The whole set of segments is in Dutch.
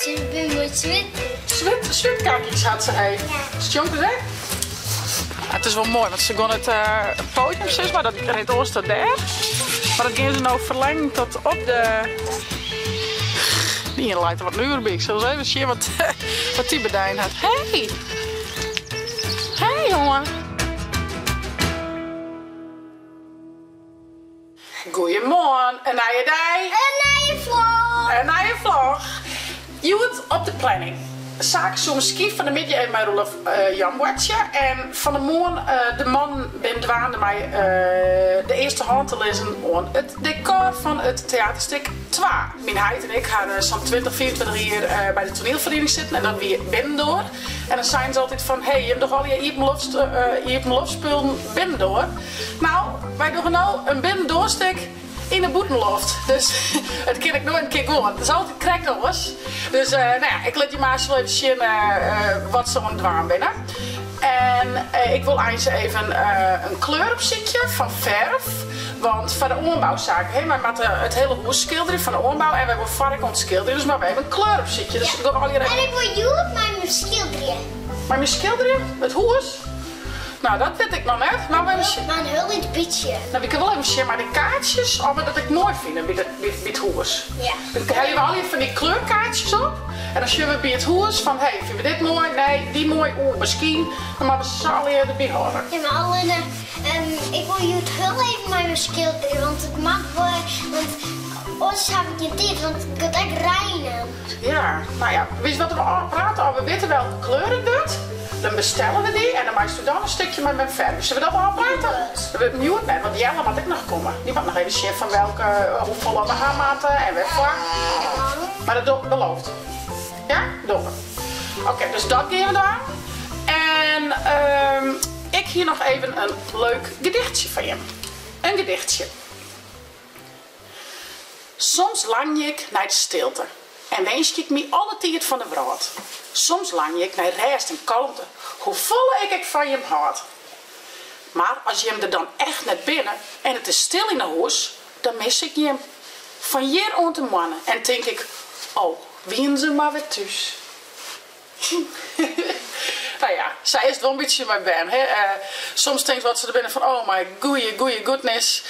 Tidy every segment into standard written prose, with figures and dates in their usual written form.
Ik ben mooi zwit. Zwitkakjes had ze heen. Ja. Stjonk hè? Ja, het is wel mooi, want ze gaan het podium zes, maar dat reed ons tot daar. Maar dat gaan ze nou verlengen tot op de... Die lijkt wat luur bij. Ik zal eens even zien wat die bedijn had. Hey! Hey jongen! Goedemorgen, een nieuwe dag. Een nieuwe vlog. Een nieuwe vlog. Je wordt op de planning. Zaken zo'n ski van de middag even met Rolf Jan watje. En van de morgen de man ben dwaande mij de eerste hand te lezen aan het decor van het theaterstuk 2. Mijn heid en ik gaan zo'n 20, 24 jaar bij de toneelvereniging zitten en dan weer binnendoor. En dan zijn ze altijd van, hey, je hebt toch al je lofspullen binnendoor. Nou, wij doen nou een binnendoorstuk in een boetenloft. Dus het kan ik nooit een keer gewoon. Het is altijd krekels. Dus nou ja, ik laat je maar zo even zien wat zo'n dwaan binnen. En ik wil eigenlijk even een kleuropzichtje van verf. Want van de oorbouwzaken, wij moeten het hele huis schilderen van de oorbouw en we hebben vark ontschilderen. Dus maar we hebben een kleuropzichtje. Dus Ja. al hier even... En ik wil jullie met mijn schilderen. Maar mijn schilderen? Het huis? Nou, dat weet ik nog net. Maar we hebben... Maar een heel iets beetje. Nou, ik kan wel even zien, maar de kaartjes, of dat ik mooi vind bij het huis. Ja. Dan hebben we al hier van die kleurkaartjes op. En dan zien we bij het huis van, hey, vinden we dit mooi? Nee, die mooi. Oeh, misschien. Dan maar we ze al hier erbij horen. Ja, maar alleen, ik wil jullie het heel even met mijn schilderen, want het mag wel, want anders heb ik niet dit, want ik kan echt reinen. Ja, nou ja, weet je wat we al praten? Al we weten welke kleuren het. Dan bestellen we die en dan maak je dan een stukje met mijn verf. Zullen we dat al praten? We nieuw net, want Jelle moet ik nog komen. Die moet nog even zien van welke, hoeveel aan de haarmaten en wegvlak. Maar dat belooft. Ja? Doen we. Oké, dus dat gaan we dan. En ik hier nog even een leuk gedichtje van je. Een gedichtje. Soms lang ik naar de stilte en wens ik me alle tijd van de wereld. Soms lang ik naar rust en kalmte, hoe vol ik van je hart. Maar als je hem er dan echt net binnen en het is stil in de huis, dan mis ik je hem. Van hier aan te mannen en denk ik, oh, wien ze maar weer thuis. Nou ja, zij is het wel een beetje mijn ben. Soms denkt wat ze er binnen van, oh my goeie goodness.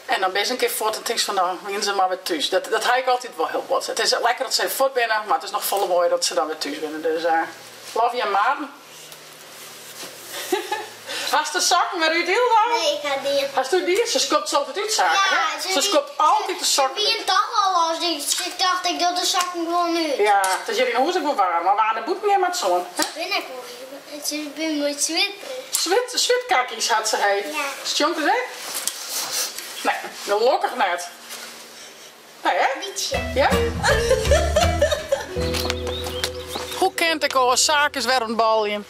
En dan ben je een keer voort en denk je van, nou, wien ze maar weer thuis. Dat heb ik altijd wel heel wat. Het is lekker dat ze voort binnen, maar het is nog volle mooi dat ze dan weer thuis binnen. Dus, love je maten. Hast de sokken met u deel dan? Nee, ik ga niet. Hast u die? Ze skopt ze altijd uitzaken, Ja, hè? Ze skopt altijd de sokken. Wie een dag al was, ik dacht ik doe de zakken gewoon nu. Ja, het is hier in huis ook wel warm, maar we aan de boet meer met zon. Ben ik wel. Ik ben mooi zwit. Zwitkakjes had ze heen. Ja. Stjonk hè? Nee, gelukkig net. Nee, hè? Beetje. Ja? Hoe kent ik al zaken weer een balje?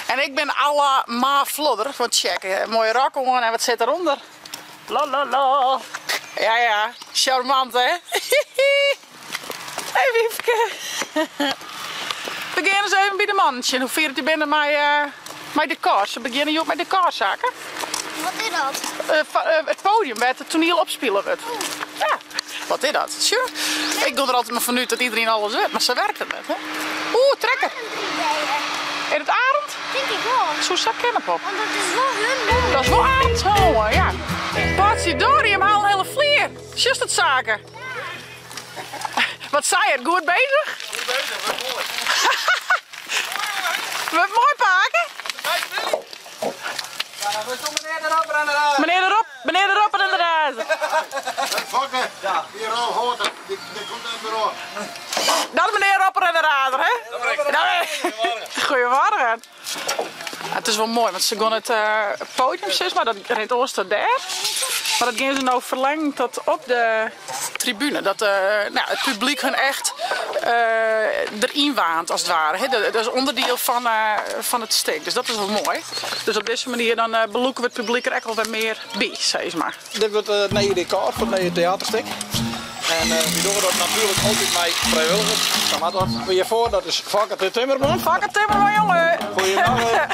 En ik ben à la Ma Flodder. Want check, mooie rok aan en wat zit eronder? La. Ja, charmant hè? Hey Wiefke. We beginnen eens even bij de mannetje. Hoe viert u binnen met de kaars? We beginnen hier ook met de kaarzaken. Wat is dat? Het podium waar het toneel opspelen wordt. Ja, wat is dat? Sure. Ik doe er altijd maar vanuit dat iedereen alles weet, maar ze werkt het net, hè? Oeh, trekker. In het arend? Denk ik wel. Zo zak kennen op. Want dat is wel hun. Dat is wel arend, hoor, ja. Potsidori, hem haal een hele vleer. Just het zaken. Wat zei je? Goed bezig? Goed bezig, wat mooi. We hebben mooi paken. Ja, dan moet meneer erop en eruit. Meneer erop en eruit. Fokken, ja. Hier al hoort het. Die komt in het bureau. Dat meneer Rapper en de Rader, hè? Goedemorgen. Ja, het is wel mooi, want ze gaan het podium zes, maar dat reed ons tot daar. Maar dat gaan ze nou verlengen tot op de tribune. Dat nou, het publiek hun echt erin waant, als het ware. Hè? Dat is onderdeel van het stuk. Dus dat is wel mooi. Dus op deze manier dan beloeken we het publiek er echt wel wat meer bij, zeg maar. Dit wordt het nieuwe decor voor het nieuwe theaterstuk. En we doen dat natuurlijk altijd met vrijwilligers. Wat wil je voor? Dat is Vakker Timmerman. Vakker Timmerman, jongen! Goedemorgen.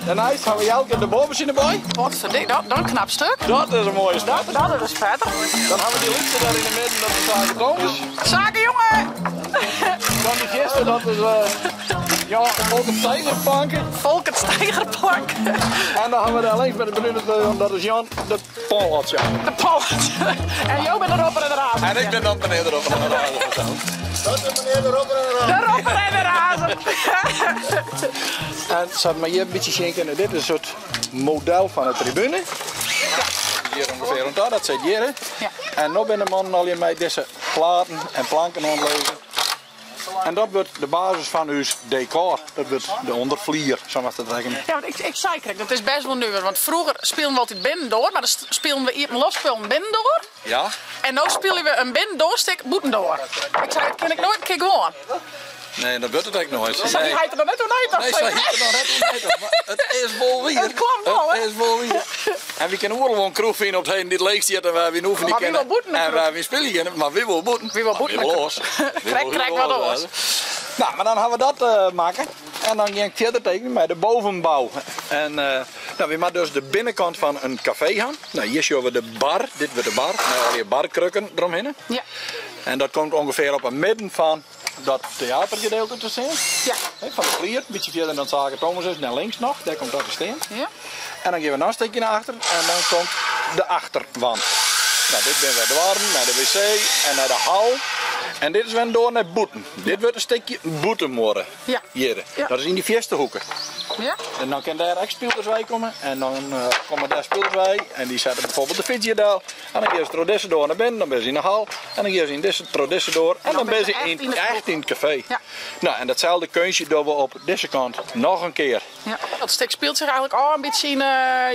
Daarnaast hebben we Jelke de bovenmachine bij. Wat verdik, dat een knap stuk. Dat is een mooie stad. Dat is prettig. Dan hebben we die liedje daar in de midden, dat is zaken trouwens. Zaken, jongen! Dan Dat is ja, Volkert Steigerplanken. Volkert Steigerplank. En dan gaan we daar links bij de bruine, dat is Jan de Pollat. De Polat. En jou bent de Robber en de Razen. En ik ben dan meneer de Robber en de Razen. Dat is meneer de Robber en de Razen. De Robber en de Razen. En zat maar hier een beetje schenken. Dit is een soort model van de tribune. Hier ongeveer rond daar, dat zit hier. Hè? Ja. En nu ben de man al met deze platen en planken ontlezen. En dat wordt de basis van uw decor. Dat wordt de ondervlier, zo maar te zeggen. Ja, want ik zei kijk, dat is best wel nu. Want vroeger speelden we altijd binnendoor, maar dan speelden we eerst een losspelen binnendoor. Ja? En nu spelen we een binnendoorstuk boetendoor. Ik zei, dat ken ik nooit een keer gewoon. Nee, dat wordt het eigenlijk nooit. Zei hij er dan net toe nee, Nee, zei hij er nog net niet. Maar het is wel weer. Het klopt wel, hè? Het is wel weer. En we kunnen ook wel een kroeg vinden op het heen dit leegst hier en waar we hoeven niet Maar wie kennen. wil boeten, En waar we spelen kennen, maar wie wil boeten? Wie wil boeten? Wie wil los? Krijg wat los. Nou, maar dan gaan we dat maken. En dan ga ik verder tekenen met de bovenbouw. En nou, we maken dus de binnenkant van een café gaan. Nou, hier zien we de bar. Dit wordt de bar. Met al die barkrukken eromheen. Ja. En dat komt ongeveer op het midden van dat theatergedeelte te staan. Ja. Van de klier, een beetje verder dan Zaken Thomas is, naar links nog. Daar komt dat te staan. Ja. En dan gaan we nog een stukje naar achter. En dan komt de achterwand. Nou, dit ben weer de warm, naar de wc en naar de hal. En dit is weer door naar boeten. Dit wordt een stukje boeten worden. Ja. Hier. Ja. Dat is in die vierste hoeken. Ja. En dan kan daar echt speelers bij komen. En dan komen daar speelers bij. En die zetten bijvoorbeeld de fietsje daar. En dan gaan ze door deze door naar binnen. Dan ben ze in de hal. En dan gaan ze in deze door. En dan ben ze echt in het café. Ja. Nou, en datzelfde kunstje doen we op deze kant nog een keer. Ja. Dat stuk speelt zich eigenlijk al een beetje in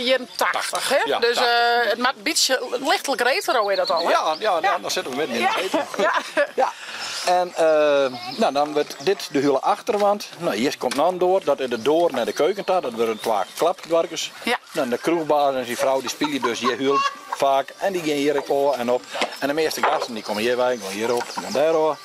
jaren 80. Hè? Ja, dus 80. het maakt een beetje lichtelijk retro is dat al. Hè? Ja, dan zitten we midden in het eten. Ja. Ja. En nou, dan wordt dit de hele achterwand. Nou, hier komt dan door. Dat is de door naar de keukentaar. Dat worden 2 klapdwarkers. Ja. Dan de kroegbaas en die vrouw die spelen dus hier heel vaak. En die gaan hier en op. En de meeste gasten die komen hier bij, gaan hierop, gaan daarop.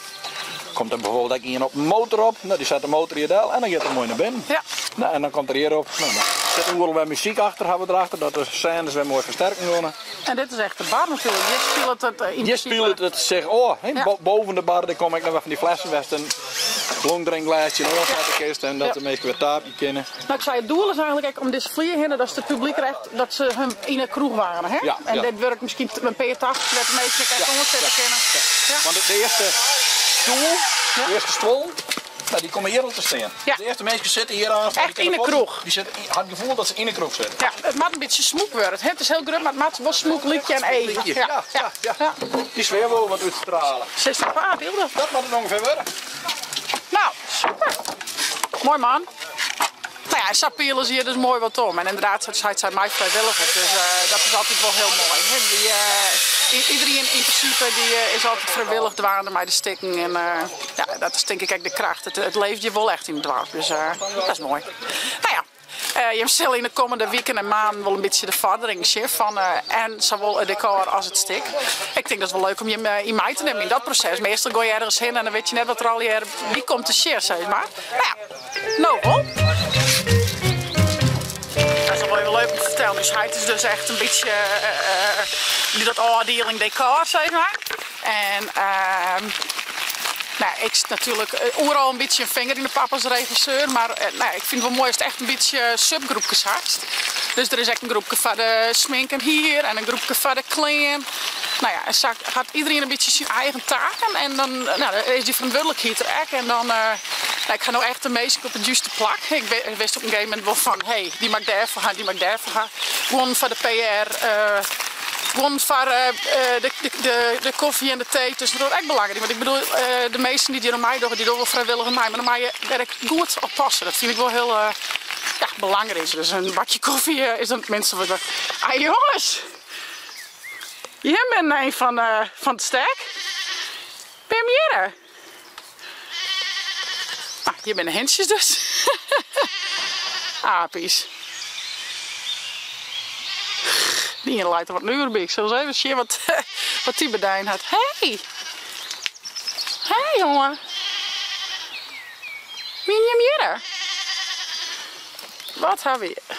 Komt er bijvoorbeeld ook iemand op een motor op. Nou, die zet de motor hier daar en dan gaat er mooi naar binnen. Ja. Nou, en dan komt er hierop. Nou, dan zitten we wel muziek achter, hebben we erachter. Dat de scènes weer mooi versterken worden. En dit is echt de bar natuurlijk. Je speelt het in Je speelt het zeg, oh, he, Ja. boven de bar dan kom ik nog even van die flessen weg. Een longdrinkglaasje, een oorzakenkist en dat Ja. de meesten weer taapje kennen. Nou, ik zei, het doel is eigenlijk echt om deze vliegen heen, dat is het publiek recht, dat ze hem in een kroeg waren. Hè? Ja, En ja. dit werkt misschien een P80, dat de meesten echt onderzetten kennen. Ja. Want de eerste stoel, de eerste stoel, nou, die komen hier al te staan. Ja. De eerste mensen zitten hier aan. Echt in de kroeg. Die had het gevoel dat ze in de kroeg zitten. Ja, het maakt een beetje smoek worden. Het is heel grut, maar het maakt wel smoek, liedje en eten. Ja. Die sfeer wil wat uitstralen. 60 paar beelden. Dat moet het ongeveer worden. Nou, super. Mooi man. Nou ja, Sapielen zie je dus mooi wat om. En inderdaad, het zijn mij vrijwilligers. Dus dat is altijd wel heel mooi. Hè? Iedereen in principe die, is altijd vrijwillig dwaande bij de stikken. En ja, dat is denk ik echt de kracht. Het leeft je wel echt in het dorp. Dus dat is mooi. Nou ja. Je zal in de komende weken en maanden wel een beetje de vordering zien van en zowel het decor als het stik. Ik denk dat het wel leuk om je in mij te nemen in dat proces. Meestal ga je ergens heen en dan weet je net wat er al hier wie komt te share, zeg maar. Nou ja, nou wel. Dat is wel leuk om te vertellen. Dus hij is dus echt een beetje dat afdeling decor, zeg maar. En nou, ik zit natuurlijk overal een beetje een vinger in de pap als regisseur, maar nou, ik vind het wel mooi als het echt een beetje subgroepjes haast. Dus er is echt een groepje van de sminken hier en een groepje van de kleren. Nou ja, en zo gaat iedereen een beetje zijn eigen taken en dan nou, is die verantwoordelijkheid er echt. En dan, nou, ik ga nou echt de meeste op het juiste plak. Ik wist op een gegeven moment wel van, hey, die mag daarvoor gaan, die mag daarvoor gaan. Gewoon van de PR. Gewoon voor de koffie en de thee tussendoor echt belangrijk. Want ik bedoel, de meesten die aan mij doen, die doen wel vrijwillig aan mij. Maar dan mag je werk goed oppassen. Dat vind ik wel heel ja, belangrijk. Dus een bakje koffie is dan het minste wat we... Ah jongens! Jij bent een van het stek. Ben je hier? Ah, hier ben de hensjes dus. Apies. Die leidt wat nu bij. Ik zal eens even zien wat die bedijn had. Hey! Hey jongen! Wie je hier? Wat hebben we hier?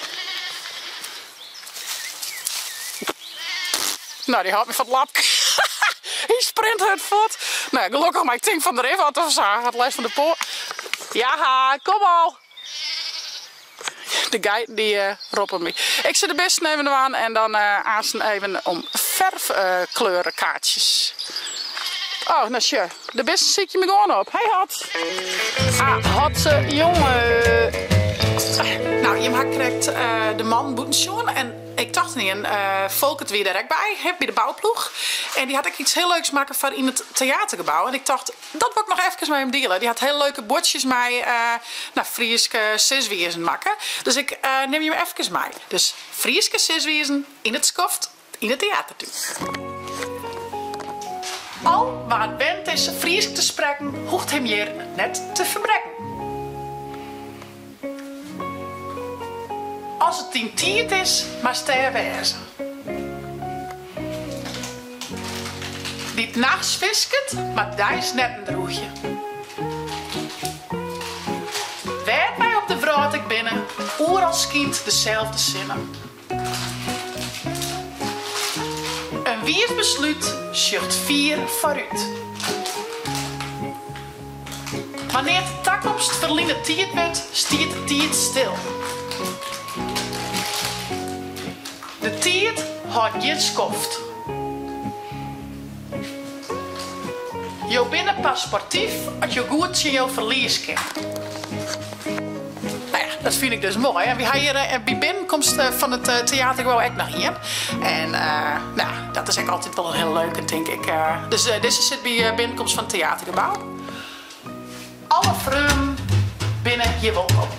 Nou, die had me van het lap. Die sprint het voort. Nou, gelukkig maar ik denk van de river had of zo. Het lijst van de poort. Ja, kom al. De guy die roept me. Ik zet de best even aan en dan aanstaan even om verfkleurenkaartjes. Oh, nou sure. De beste zie ik je me gewoon op. Hey, Hot. Hot, jongen. Nou, je maakt correct de man Boetensjoen en ik dacht niet en Volkert weer direct bij, bij de bouwploeg. En die had ik iets heel leuks maken voor in het theatergebouw. En ik dacht, dat wil ik nog even met hem delen. Die had hele leuke bordjes mee, Frieske zeswiezen maken. Dus ik neem je hem even mee. Dus Frieske zeswiezen in het skoft, in het theatertuin. Al waar het bent is Fries te spreken, hoeft hem hier net te verbreken. Als het 10 is, maar ster wezen. Die nachts visket, maar daar is net een droegje. Werd mij op de vrouw ik binnen, oer als kind dezelfde zinnen. Een wiers besluit schuurt 4 vooruit. Wanneer de toekomst verliezen tijd werd, stiert de tijd stil. De tijd houdt je skoft. Je bent pas sportief als je goed je verlies kent. Nou ja, dat vind ik dus mooi. En we hebben hier bij binnenkomst van het theatergebouw ook nog hier. En nou, dat is eigenlijk altijd wel een heel leuke, denk ik. Dus deze zit bij binnenkomst van het theatergebouw. Alle vreugden binnen je welkom.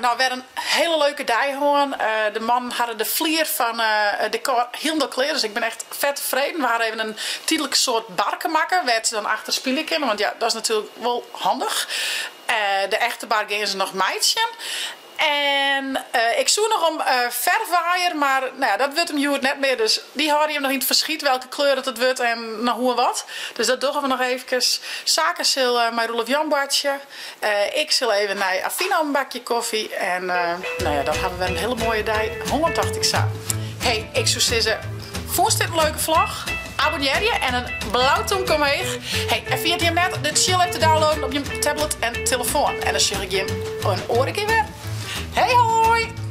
Nou, weer een hele leuke dag gewoon. De man had de vlier van decor heel clear, dus ik ben echt vet tevreden. We hadden even een tijdelijk soort barken maken, waar ze dan achter spelen kunnen, want ja, dat is natuurlijk wel handig. De echte bar gaan ze nog meidje. En ik zoek nog om verfwaaier, maar nou ja, dat wordt hem het net meer. Dus die houden hem nog in het verschiet welke kleur het wordt en nog hoe en wat. Dus dat doen we nog even. Zaken zal mijn Rolf Jan Bartje. Ik zal even naar Afina een bakje koffie. En nou ja, dan hebben we een hele mooie dag. 180 samen. Hey, ik zou zeggen, vond dit een leuke vlog? Abonneer je en een blauwtong kom mee. Hey, en via je net de chill app te downloaden op je tablet en telefoon. En dan zie ik je een oortje weer. Hey hoi!